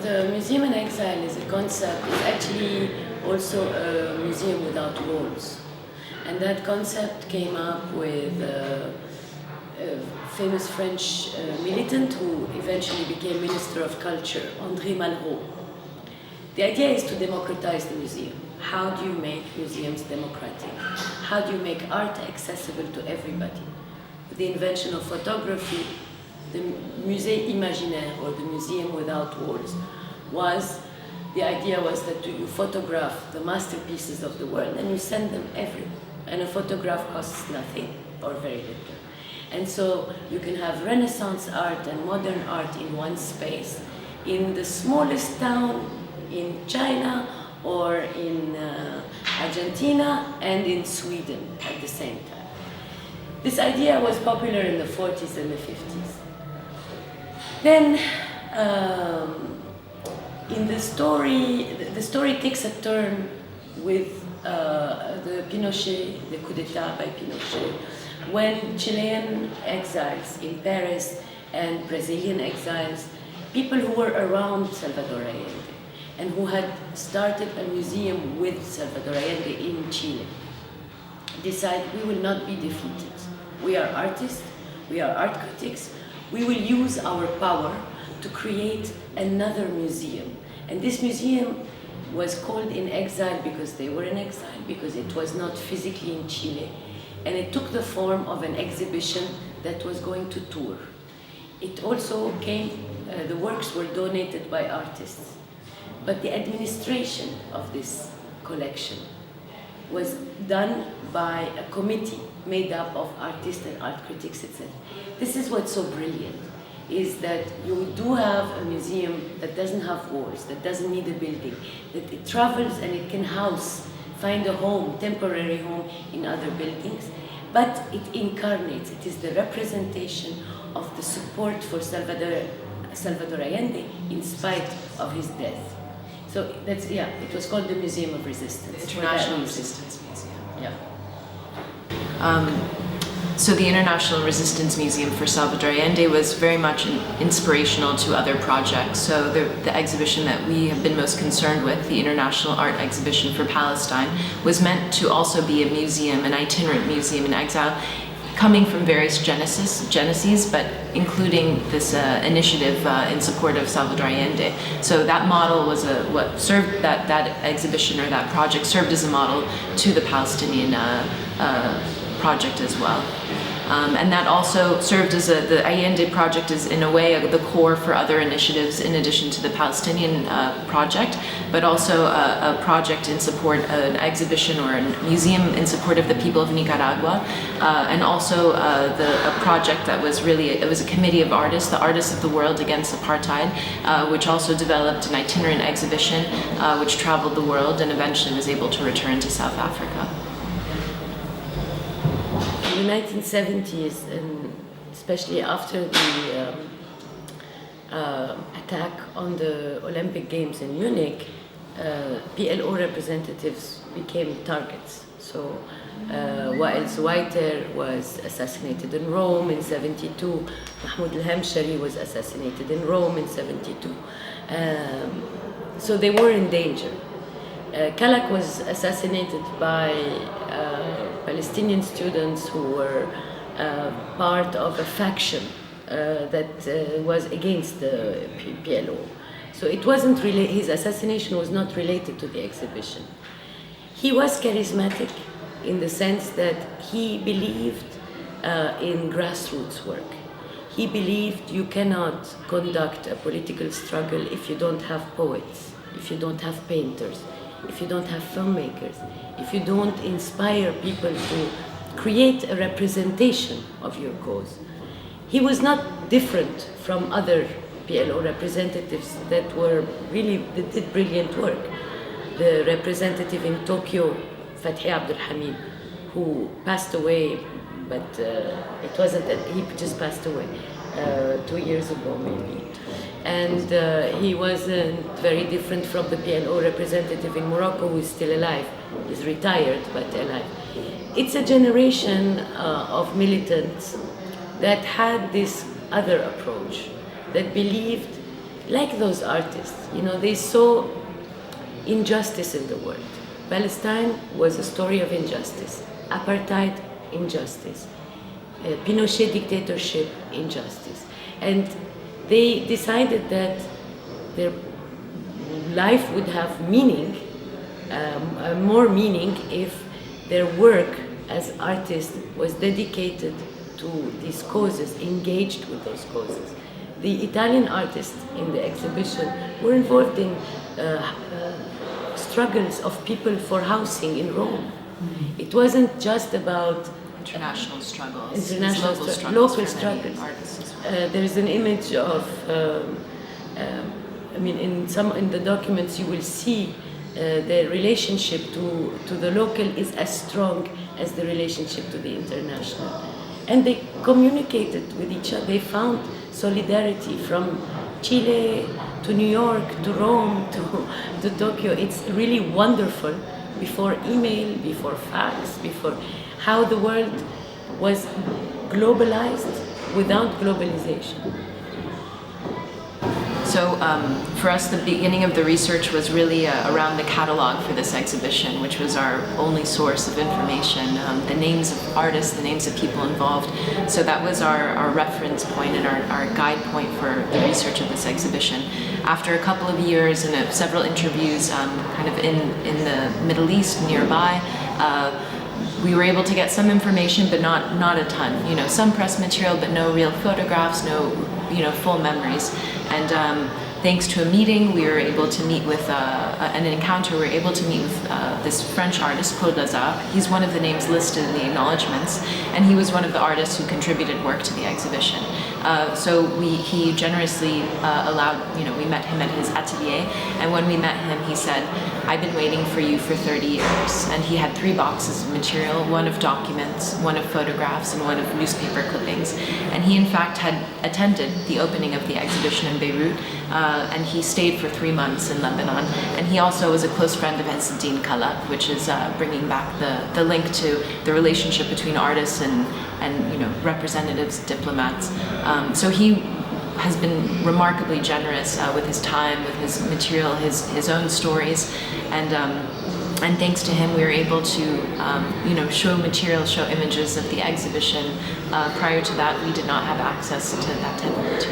the museum in exile is a concept, is actually also a museum without walls. And that concept came up with a famous French militant who eventually became Minister of Culture, André Malraux. The idea is to democratize the museum. How do you make museums democratic? How do you make art accessible to everybody? With the invention of photography, the Musée Imaginaire, or the museum without walls, the idea was that you photograph the masterpieces of the world and you send them everywhere. And a photograph costs nothing or very little. And so you can have Renaissance art and modern art in one space, in the smallest town in China or in Argentina and in Sweden at the same time. This idea was popular in the 40s and the 50s. Then in the story takes a turn with the Pinochet, the coup d'etat by Pinochet, when Chilean exiles in Paris and Brazilian exiles, people who were around Salvador Allende and who had started a museum with Salvador Allende in Chile, decide we will not be defeated. We are artists, we are art critics, we will use our power to create another museum. And this museum was called In Exile because they were in exile, because it was not physically in Chile. And it took the form of an exhibition that was going to tour. It also the works were donated by artists. But the administration of this collection was done by a committee made up of artists and art critics, etc. This is what's so brilliant, is that you do have a museum that doesn't have walls, that doesn't need a building, that it travels and it can find a home, temporary home in other buildings, but it incarnates, it is the representation of the support for Salvador Allende in spite of his death. So that's, it was called the Museum of Resistance. The International Resistance Museum. Yeah. So the International Resistance Museum for Salvador Allende was very much inspirational to other projects. So the exhibition that we have been most concerned with, the International Art Exhibition for Palestine, was meant to also be a museum, an itinerant museum in exile, coming from various geneses, but including this initiative in support of Salvador Allende. So that model was what served, that exhibition or that project served as a model to the Palestinian project as well. And that also served as the Allende project is in a way the core for other initiatives in addition to the Palestinian project, but also a project in support, an exhibition or a museum in support of the people of Nicaragua, and also a project that was it was a committee of artists, the Artists of the World Against Apartheid, which also developed an itinerant exhibition which traveled the world and eventually was able to return to South Africa. In the 1970s, and especially after the attack on the Olympic Games in Munich, PLO representatives became targets. So Wael Zuwaiter was assassinated in Rome in 72, Mahmoud al-Hamshari was assassinated in Rome in 72. So they were in danger. Kalak was assassinated by Palestinian students who were part of a faction that was against the PLO. So it wasn't really, his assassination was not related to the exhibition. He was charismatic in the sense that he believed in grassroots work. He believed you cannot conduct a political struggle if you don't have poets, if you don't have painters, if you don't have filmmakers, if you don't inspire people to create a representation of your cause. He was not different from other PLO representatives that did brilliant work. The representative in Tokyo, Fathi Abdul Hamid, who passed away, but it wasn't that he just passed away 2 years ago maybe. And he wasn't very different from the PLO representative in Morocco, who is still alive. He's retired, but alive. It's a generation of militants that had this other approach, that believed like those artists, they saw injustice in the world. Palestine was a story of injustice. Apartheid, injustice. Pinochet dictatorship, injustice. And they decided that their life would have meaning, more meaning, if their work as artists was dedicated to these causes, engaged with those causes. The Italian artists in the exhibition were involved in struggles of people for housing in Rome. It wasn't just about international struggles, local struggles. There is an image of, in the documents you will see the relationship to the local is as strong as the relationship to the international. And they communicated with each other. They found solidarity from Chile to New York to Rome to Tokyo. It's really wonderful. Before email, before fax, before how the world was globalized without globalization. So for us, the beginning of the research was really around the catalog for this exhibition, which was our only source of information, the names of artists, the names of people involved. So that was our reference point and our guide point for the research of this exhibition. After a couple of years and several interviews kind of in the Middle East nearby, we were able to get some information, but not a ton. Some press material, but no real photographs, no full memories. And thanks to a meeting, we were able to meet with an encounter. We were able to meet with this French artist, Claude Lazare. He's one of the names listed in the acknowledgements, and he was one of the artists who contributed work to the exhibition. So he generously allowed, we met him at his atelier, and when we met him, he said, "I've been waiting for you for 30 years." And he had 3 boxes of material, one of documents, one of photographs, and one of newspaper clippings. And he, in fact, had attended the opening of the exhibition in Beirut, and he stayed for 3 months in Lebanon. And he also was a close friend of Ezzeddine Khalaf, which is bringing back the link to the relationship between artists and representatives, diplomats. So he has been remarkably generous with his time, with his material, his own stories, and thanks to him, we were able to show material, show images of the exhibition. Prior to that, we did not have access to that type of material.